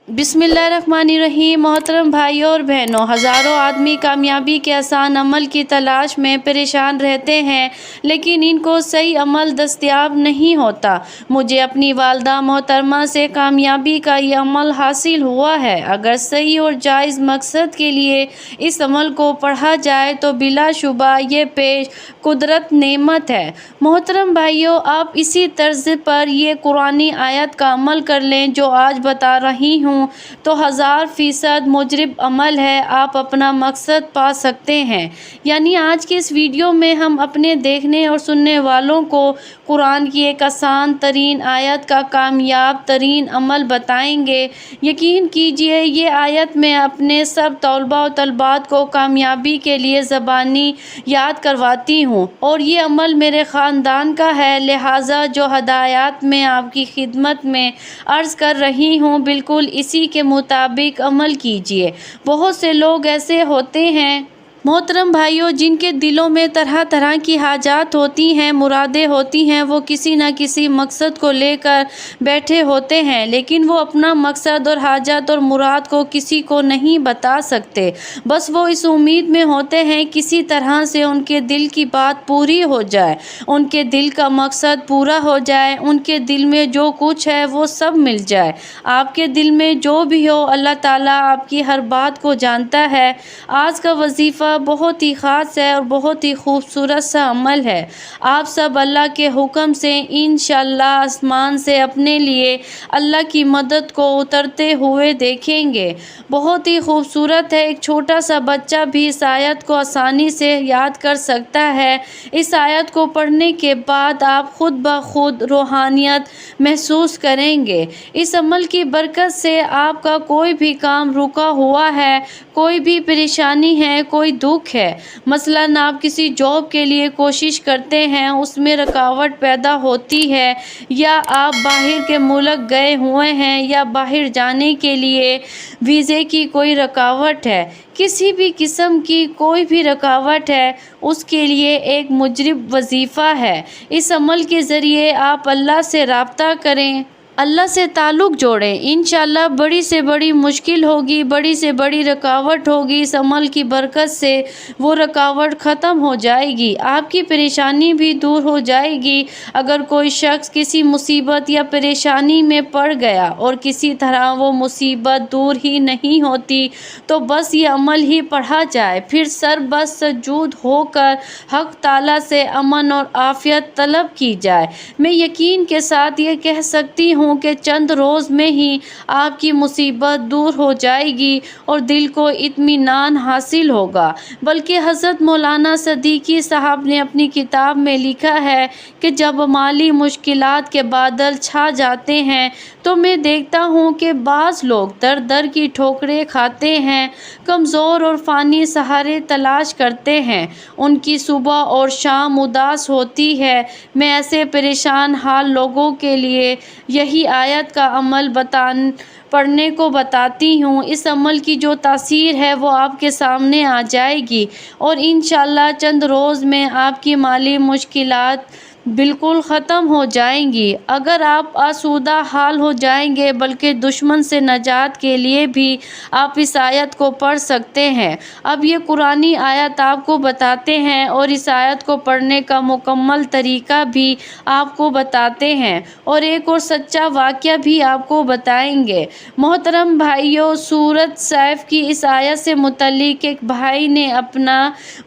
बिस्मिल्लाहिर्रहमानिर्रहीम। मोहतरम भाइयों और बहनों, हज़ारों आदमी कामयाबी के आसान अमल की तलाश में परेशान रहते हैं, लेकिन इनको सही अमल दस्तयाब नहीं होता। मुझे अपनी वालदा मोहतरमा से कामयाबी का ये अमल हासिल हुआ है। अगर सही और जायज़ मकसद के लिए इस अमल को पढ़ा जाए तो बिलाशुबा ये पेश कुदरत नेमत है। मोहतरम भाइयों, आप इसी तर्ज पर ये कुरानी आयत का अमल कर लें जो आज बता रही हूँ तो 1000% मुजरिब अमल है, आप अपना मकसद पा सकते हैं। यानी आज के इस वीडियो में हम अपने देखने और सुनने वालों को कुरान की एक आसान तरीन आयत का कामयाब तरीन अमल बताएंगे। यकीन कीजिए ये आयत मैं अपने सब तलबा और तलबात को कामयाबी के लिए ज़बानी याद करवाती हूँ और ये अमल मेरे ख़ानदान का है, लिहाजा जो हदायत मैं आपकी खिदमत में अर्ज़ कर रही हूँ बिल्कुल इसी के मुताबिक अमल कीजिए। बहुत से लोग ऐसे होते हैं मोहतरम भाइयों जिनके दिलों में तरह तरह की हाजात होती हैं, मुरादें होती हैं, वो किसी न किसी मकसद को लेकर बैठे होते हैं, लेकिन वो अपना मकसद और हाजत और मुराद को किसी को नहीं बता सकते। बस वो इस उम्मीद में होते हैं किसी तरह से उनके दिल की बात पूरी हो जाए, उनके दिल का मकसद पूरा हो जाए, उनके दिल में जो कुछ है वो सब मिल जाए। आपके दिल में जो भी हो, अल्लाह ताला आपकी हर बात को जानता है। आज का वजीफ़ा बहुत ही ख़ास है और बहुत ही खूबसूरत सा अमल है। आप सब अल्लाह के हुक्म से इंशाअल्लाह आसमान से अपने लिए अल्लाह की मदद को उतरते हुए देखेंगे। बहुत ही खूबसूरत है। एक छोटा सा बच्चा भी इस आयत को आसानी से याद कर सकता है। इस आयत को पढ़ने के बाद आप खुद ब खुद रूहानियत महसूस करेंगे। इस अमल की बरकत से आपका कोई भी काम रुका हुआ है, कोई भी परेशानी है, कोई दुख है, मसलन आप किसी जॉब के लिए कोशिश करते हैं, उसमें रुकावट पैदा होती है, या आप बाहर के मुल्क गए हुए हैं या बाहर जाने के लिए वीज़े की कोई रुकावट है, किसी भी किस्म की कोई भी रुकावट है, उसके लिए एक मुजरिब वजीफ़ा है। इस अमल के ज़रिए आप अल्लाह से राब्ता करें, अल्लाह से ताल्लुक़ जोड़ें। इंशाअल्लाह बड़ी से बड़ी मुश्किल होगी, बड़ी से बड़ी रुकावट होगी, इस अमल की बरकत से वो रुकावट ख़त्म हो जाएगी, आपकी परेशानी भी दूर हो जाएगी। अगर कोई शख्स किसी मुसीबत या परेशानी में पड़ गया और किसी तरह वो मुसीबत दूर ही नहीं होती तो बस ये अमल ही पढ़ा जाए, फिर सर बस सजूद होकर हक़ ताला से अमन और आफ़ियत तलब की जाए। मैं यकीन के साथ ये कह सकती हूँ कि चंद रोज़ में ही आपकी मुसीबत दूर हो जाएगी और दिल को इत्मीनान हासिल होगा। बल्कि हज़रत मौलाना सदीकी साहब ने अपनी किताब में लिखा है कि जब माली मुश्किलात के बादल छा जाते हैं तो मैं देखता हूँ कि बाज़ लोग दर दर की ठोकरें खाते हैं, कमज़ोर और फ़ानी सहारे तलाश करते हैं, उनकी सुबह और शाम उदास होती है। मैं ऐसे परेशान हाल लोगों के लिए यही आयत का अमल पढ़ने को बताती हूँ। इस अमल की जो तासीर है वो आपके सामने आ जाएगी और इंशाअल्लाह चंद रोज़ में आपकी माली मुश्किलात बिल्कुल ख़त्म हो जाएंगी। अगर आप आसूदा हाल हो जाएंगे, बल्कि दुश्मन से नजात के लिए भी आप इस आयत को पढ़ सकते हैं। अब ये कुरानी आयत आपको बताते हैं और इस आयत को पढ़ने का मुकम्मल तरीका भी आपको बताते हैं और एक और सच्चा वाक़या भी आपको बताएंगे। मोहतरम भाइयों, सूरत सैफ की इस आयत से मुतल्लिक एक भाई ने अपना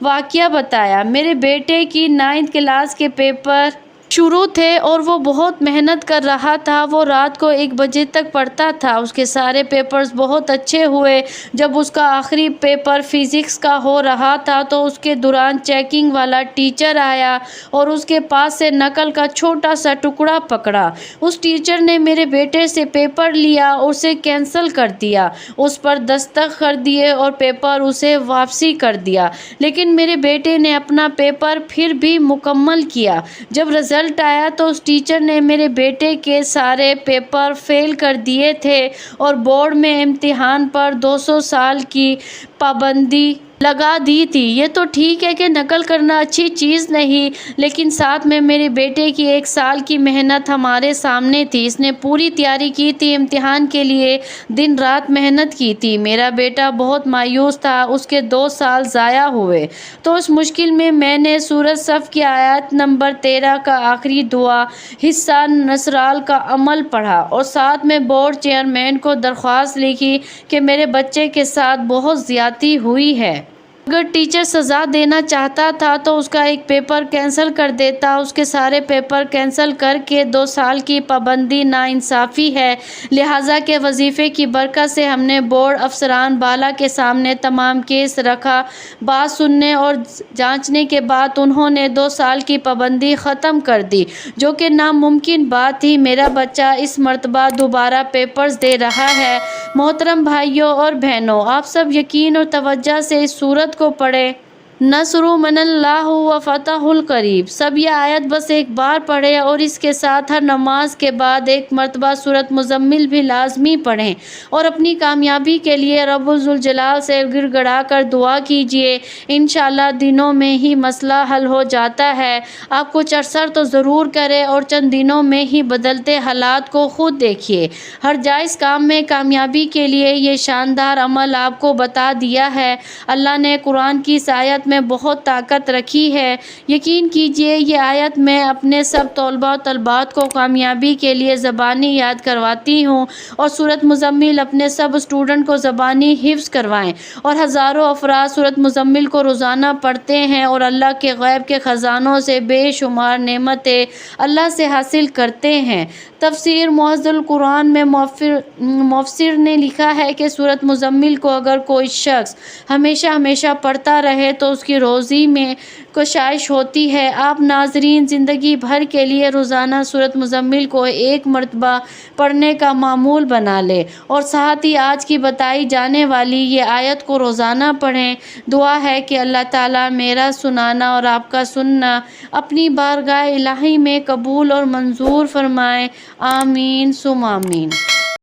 वाक़या बताया। मेरे बेटे की 9th क्लास के पेपर शुरू थे और वो बहुत मेहनत कर रहा था। वो रात को 1 बजे तक पढ़ता था। उसके सारे पेपर्स बहुत अच्छे हुए। जब उसका आखिरी पेपर फ़िज़िक्स का हो रहा था तो उसके दौरान चेकिंग वाला टीचर आया और उसके पास से नकल का छोटा सा टुकड़ा पकड़ा। उस टीचर ने मेरे बेटे से पेपर लिया, उसे कैंसिल कर दिया, उस पर दस्तखत कर दिए और पेपर उसे वापसी कर दिया। लेकिन मेरे बेटे ने अपना पेपर फिर भी मुकम्मल किया। जब रिज़ल्ट आया तो उस टीचर ने मेरे बेटे के सारे पेपर फेल कर दिए थे और बोर्ड में इम्तिहान पर 200 साल की पाबंदी لگا دی تھی۔ یہ تو ٹھیک ہے کہ نقل کرنا اچھی چیز نہیں، لیکن ساتھ میں میرے بیٹے کی 1 سال کی محنت ہمارے سامنے تھی۔ اس نے پوری تیاری کی تھی، امتحان کے لیے دن رات محنت کی تھی۔ میرا بیٹا بہت مایوس تھا، اس کے 2 سال ضائع ہوئے۔ تو اس مشکل میں نے سورۃ صف کی آیت نمبر 13 کا آخری دعا حصہ نصرال کا عمل پڑھا اور ساتھ میں بورڈ چیئرمین کو درخواست لکھی کہ میرے بچے کے ساتھ بہت زیادتی ہوئی ہے۔ اگر ٹیچر سزا دینا چاہتا تھا تو اس کا ایک پیپر کینسل کر دیتا، اس کے سارے پیپر کینسل کر کے 2 سال کی پابندی ناانصافی ہے۔ لہٰذا کہ وظیفے کی برکت سے ہم نے بورڈ افسران بالا کے سامنے تمام کیس رکھا۔ بات سننے اور جانچنے کے بعد انہوں نے 2 سال کی پابندی ختم کر دی، جو کہ ناممکن بات تھی۔ میرا بچہ اس مرتبہ دوبارہ پیپرز دے رہا ہے۔ محترم بھائیوں اور بہنوں، آپ سب یقین اور توجہ سے اس سورت کو پڑھیں۔ نصر من اللہ و فتح قریب۔ سب یہ آیت بس ایک بار پڑھیں اور اس کے ساتھ ہر نماز کے بعد ایک مرتبہ سورۃ مزمل بھی لازمی پڑھیں اور اپنی کامیابی کے لیے رب ذوالجلال سے گڑ گڑا کر دعا کیجیے۔ انشاءاللہ دنوں میں ہی مسئلہ حل ہو جاتا ہے۔ آپ کچھ عرصہ تو ضرور کریں اور چند دنوں میں ہی بدلتے حالات کو خود دیکھیے۔ ہر جائز کام میں کامیابی کے لیے یہ شاندار عمل آپ کو بتا دیا ہے۔ اللہ نے قرآن کی اس آیت میں بہت طاقت رکھی ہے۔ یقین کیجئے یہ آیت میں اپنے سب طلباء و طالبات کو کامیابی کے لیے زبانی یاد کرواتی ہوں اور سورۃ مزمل اپنے سب اسٹوڈنٹ کو زبانی حفظ کروائیں، اور ہزاروں افراد سورۃ مزمل کو روزانہ پڑھتے ہیں اور اللہ کے غیب کے خزانوں سے بے شمار نعمتیں اللہ سے حاصل کرتے ہیں۔ تفسیر معجز القرآن میں مفسر نے لکھا ہے کہ سورۃ مزمل کو اگر کوئی شخص ہمیشہ پڑھتا رہے تو اس کی روزی میں کشائش ہوتی ہے۔ آپ ناظرین زندگی بھر کے لیے روزانہ سورۃ مزمل کو 1 مرتبہ پڑھنے کا معمول بنا لیں اور ساتھ ہی آج کی بتائی جانے والی یہ آیت کو روزانہ پڑھیں۔ دعا ہے کہ اللہ تعالیٰ میرا سنانا اور آپ کا سننا اپنی بارگاہ الہی میں قبول اور منظور فرمائے۔ آمین ثم آمین۔